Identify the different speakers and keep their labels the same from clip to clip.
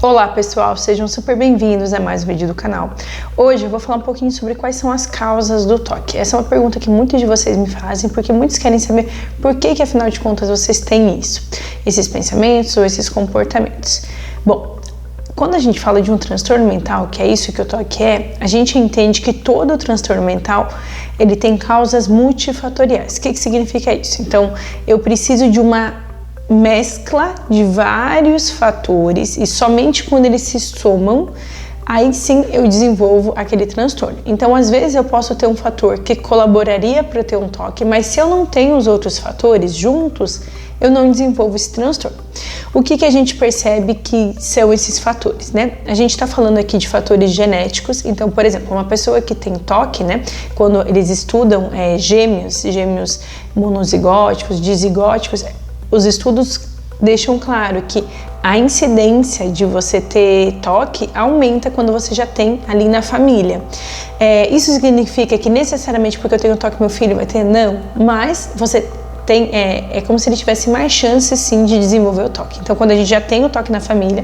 Speaker 1: Olá pessoal, sejam super bem-vindos a mais um vídeo do canal. Hoje eu vou falar um pouquinho sobre quais são as causas do toque. Essa é uma pergunta que muitos de vocês me fazem, porque muitos querem saber por que afinal de contas vocês têm isso, esses pensamentos ou esses comportamentos. Bom, quando a gente fala de um transtorno mental, que é isso que o toque é, a gente entende que todo transtorno mental ele tem causas multifatoriais. O que significa isso? Então, eu preciso de uma mescla de vários fatores e somente quando eles se somam, aí sim eu desenvolvo aquele transtorno. Então, às vezes eu posso ter um fator que colaboraria para ter um toque, mas se eu não tenho os outros fatores juntos, eu não desenvolvo esse transtorno. O que a gente percebe que são esses fatores, né? A gente está falando aqui de fatores genéticos. Então, por exemplo, uma pessoa que tem toque, né? Quando eles estudam gêmeos monozigóticos, dizigóticos, os estudos deixam claro que a incidência de você ter toque aumenta quando você já tem ali na família. Isso significa que necessariamente porque eu tenho toque meu filho vai ter? Não, mas você tem, é como se ele tivesse mais chance sim de desenvolver o toque. Então quando a gente já tem o toque na família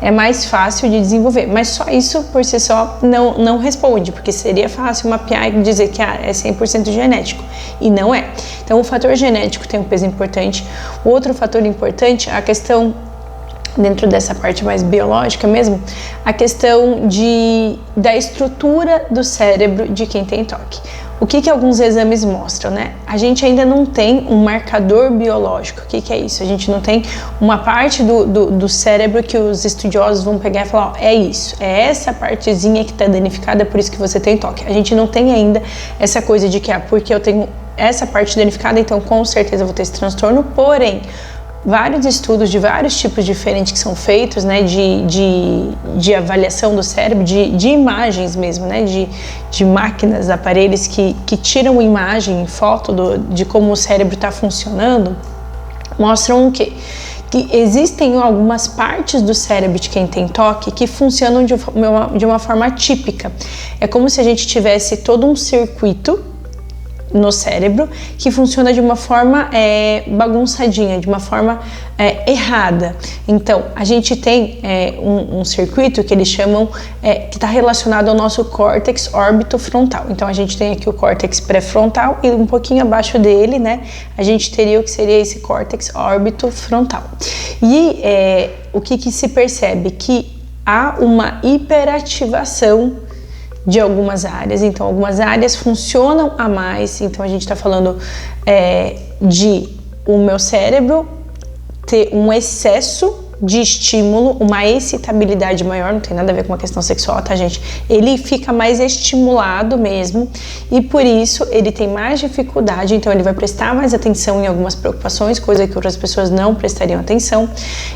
Speaker 1: é mais fácil de desenvolver, mas só isso por si só não responde, porque seria fácil mapear e dizer que é 100% genético, e não é. Então o fator genético tem um peso importante. O outro fator importante é a questão, dentro dessa parte mais biológica mesmo, a questão da estrutura do cérebro de quem tem toque. O que alguns exames mostram, né? A gente ainda não tem um marcador biológico. O que é isso? A gente não tem uma parte do cérebro que os estudiosos vão pegar e falar, ó, é isso, é essa partezinha que está danificada, por isso que você tem toque. A gente não tem ainda essa coisa de que, porque eu tenho essa parte danificada, então com certeza eu vou ter esse transtorno, porém, vários estudos de vários tipos diferentes que são feitos, né, de avaliação do cérebro, de imagens mesmo, né, de máquinas, aparelhos que tiram imagem, foto de como o cérebro está funcionando, mostram o quê? Que existem algumas partes do cérebro de quem tem toque que funcionam de uma forma típica. É como se a gente tivesse todo um circuito no cérebro que funciona de uma forma bagunçadinha, de uma forma errada. Então, a gente tem um circuito que eles chamam, que está relacionado ao nosso córtex órbito-frontal. Então, a gente tem aqui o córtex pré-frontal e um pouquinho abaixo dele, né, a gente teria o que seria esse córtex órbito-frontal. E o que se percebe? Que há uma hiperativação de algumas áreas, então algumas áreas funcionam a mais, então a gente está falando de o meu cérebro ter um excesso de estímulo, uma excitabilidade maior, não tem nada a ver com uma questão sexual, tá gente? Ele fica mais estimulado mesmo e por isso ele tem mais dificuldade, então ele vai prestar mais atenção em algumas preocupações, coisa que outras pessoas não prestariam atenção.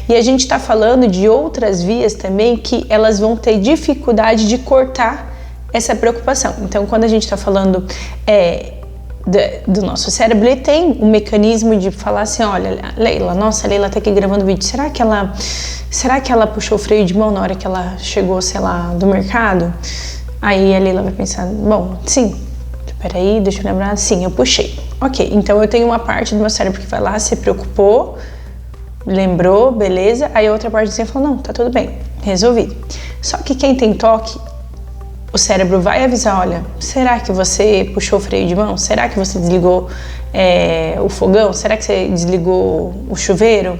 Speaker 1: E a gente está falando de outras vias também que elas vão ter dificuldade de cortar essa preocupação. Então, quando a gente está falando do nosso cérebro, ele tem um mecanismo de falar assim, olha, nossa, a Leila tá aqui gravando vídeo, será que ela puxou o freio de mão na hora que ela chegou, sei lá, do mercado? Aí a Leila vai pensar, bom, sim, peraí, deixa eu lembrar, sim, eu puxei. Ok, então eu tenho uma parte do meu cérebro que vai lá, se preocupou, lembrou, beleza, aí a outra parte assim falou, não, tá tudo bem, resolvido. Só que quem tem toque, o cérebro vai avisar, olha, será que você puxou o freio de mão? Será que você desligou o fogão? Será que você desligou o chuveiro?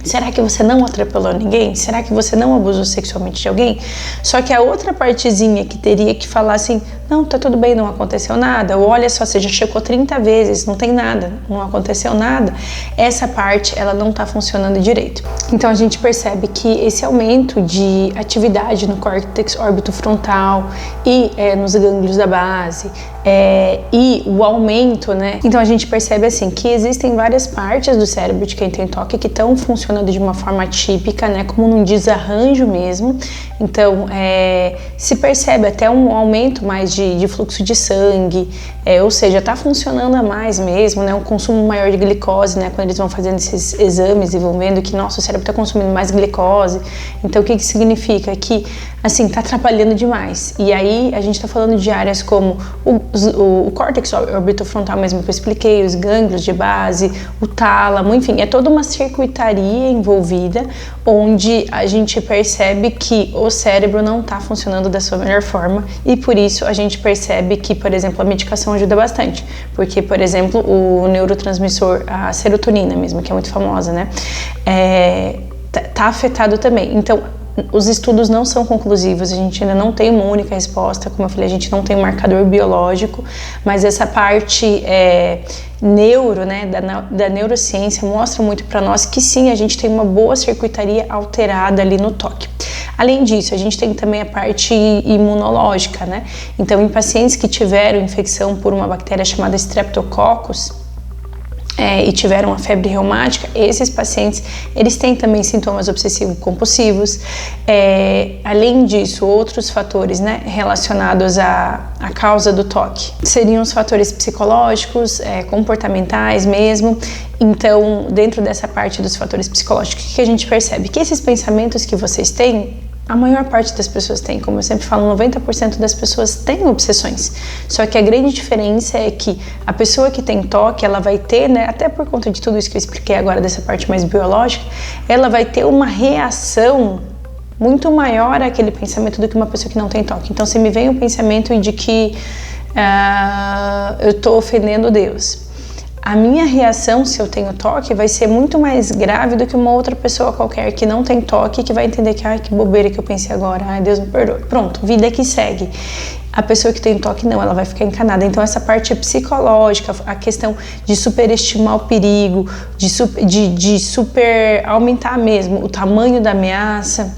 Speaker 1: Será que você não atropelou ninguém? Será que você não abusou sexualmente de alguém? Só que a outra partezinha que teria que falar assim, não, tá tudo bem, não aconteceu nada, ou olha só, você já checou 30 vezes, não tem nada, não aconteceu nada, essa parte, ela não tá funcionando direito. Então a gente percebe que esse aumento de atividade no córtex órbito-frontal e nos gânglios da base, e o aumento, né? Então a gente percebe assim, que existem várias partes do cérebro de quem tem toque que estão funcionando de uma forma típica, né? Como num desarranjo mesmo. Então se percebe até um aumento mais de fluxo de sangue, ou seja, está funcionando a mais mesmo, né? Um consumo maior de glicose, né? Quando eles vão fazendo esses exames e vão vendo que, nossa, o cérebro está consumindo mais glicose. Então, o que significa? Que, assim, está atrapalhando demais. E aí, a gente está falando de áreas como o córtex orbitofrontal mesmo que eu expliquei, os gânglios de base, o tálamo, enfim, é toda uma circuitaria envolvida, onde a gente percebe que o cérebro não está funcionando da sua melhor forma e por isso a gente percebe que, por exemplo, a medicação ajuda bastante, porque, por exemplo, o neurotransmissor, a serotonina mesmo, que é muito famosa, né, tá afetado também. Então, os estudos não são conclusivos, a gente ainda não tem uma única resposta, como eu falei, a gente não tem um marcador biológico, mas essa parte né, da neurociência mostra muito para nós que sim, a gente tem uma boa circuitaria alterada ali no toque. Além disso, a gente tem também a parte imunológica, né? Então, em pacientes que tiveram infecção por uma bactéria chamada Streptococcus, e tiveram a febre reumática, esses pacientes, eles têm também sintomas obsessivo-compulsivos. Além disso, outros fatores, né, relacionados à causa do toque seriam os fatores psicológicos, comportamentais mesmo. Então, dentro dessa parte dos fatores psicológicos, o que a gente percebe? Que esses pensamentos que vocês têm, a maior parte das pessoas tem, como eu sempre falo, 90% das pessoas têm obsessões. Só que a grande diferença é que a pessoa que tem toque, ela vai ter, né, até por conta de tudo isso que eu expliquei agora dessa parte mais biológica, ela vai ter uma reação muito maior àquele pensamento do que uma pessoa que não tem toque. Então, se me vem um pensamento de que eu estou ofendendo Deus, a minha reação, se eu tenho toque, vai ser muito mais grave do que uma outra pessoa qualquer que não tem toque, que vai entender que, ai, que bobeira que eu pensei agora, ai, Deus me perdoe. Pronto, vida que segue. A pessoa que tem toque, não, ela vai ficar encanada. Então, essa parte psicológica, a questão de superestimar o perigo, de super aumentar mesmo o tamanho da ameaça,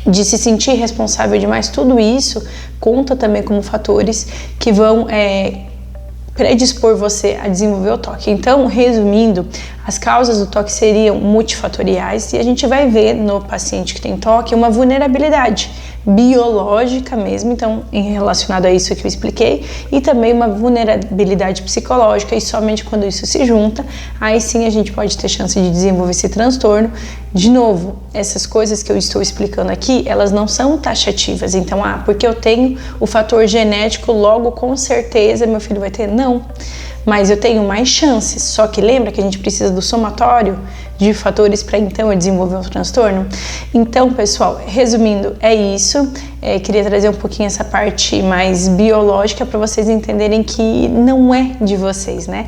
Speaker 1: de se sentir responsável demais, tudo isso conta também como fatores que vão predispor você a desenvolver o toque. Então, resumindo, as causas do toque seriam multifatoriais e a gente vai ver no paciente que tem toque uma vulnerabilidade biológica mesmo, então relacionado a isso que eu expliquei, e também uma vulnerabilidade psicológica, e somente quando isso se junta, aí sim a gente pode ter chance de desenvolver esse transtorno. De novo, essas coisas que eu estou explicando aqui, elas não são taxativas, então, porque eu tenho o fator genético, logo com certeza meu filho vai ter? Não, mas eu tenho mais chances, só que lembra que a gente precisa do somatório de fatores para então eu desenvolver o transtorno? Então, pessoal, resumindo, é isso. Queria trazer um pouquinho essa parte mais biológica para vocês entenderem que não é de vocês, né?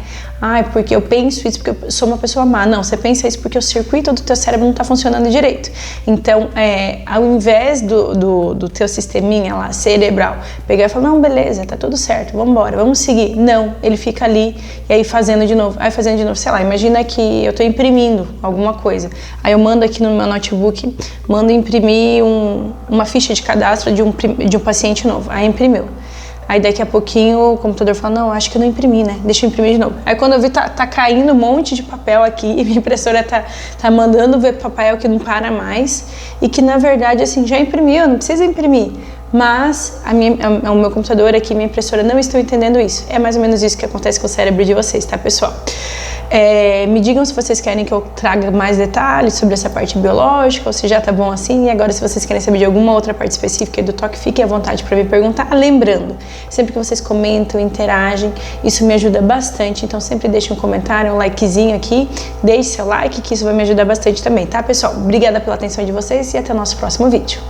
Speaker 1: Porque eu penso isso porque eu sou uma pessoa má. Não, você pensa isso porque o circuito do teu cérebro não está funcionando direito. Então, ao invés do teu sisteminha lá, cerebral, pegar e falar, não, beleza, tá tudo certo, vamos embora, vamos seguir. Não, ele fica ali e aí fazendo de novo, sei lá, imagina que eu tô imprimindo alguma coisa. Aí eu mando aqui no meu notebook, mando imprimir uma ficha de cadastro de um paciente novo. Aí imprimiu. Aí daqui a pouquinho o computador fala, não, acho que eu não imprimi, né? Deixa eu imprimir de novo. Aí quando eu vi, tá caindo um monte de papel aqui e minha impressora tá mandando ver papel que não para mais e que na verdade assim, já imprimiu, não precisa imprimir. Mas o meu computador aqui, minha impressora não estão entendendo isso. É mais ou menos isso que acontece com o cérebro de vocês, tá, pessoal? Me digam se vocês querem que eu traga mais detalhes sobre essa parte biológica ou se já tá bom assim. E agora, se vocês querem saber de alguma outra parte específica do toque, fiquem à vontade para me perguntar. Lembrando, sempre que vocês comentam, interagem, isso me ajuda bastante. Então, sempre deixem um comentário, um likezinho aqui. Deixe seu like, que isso vai me ajudar bastante também, tá, pessoal? Obrigada pela atenção de vocês e até o nosso próximo vídeo.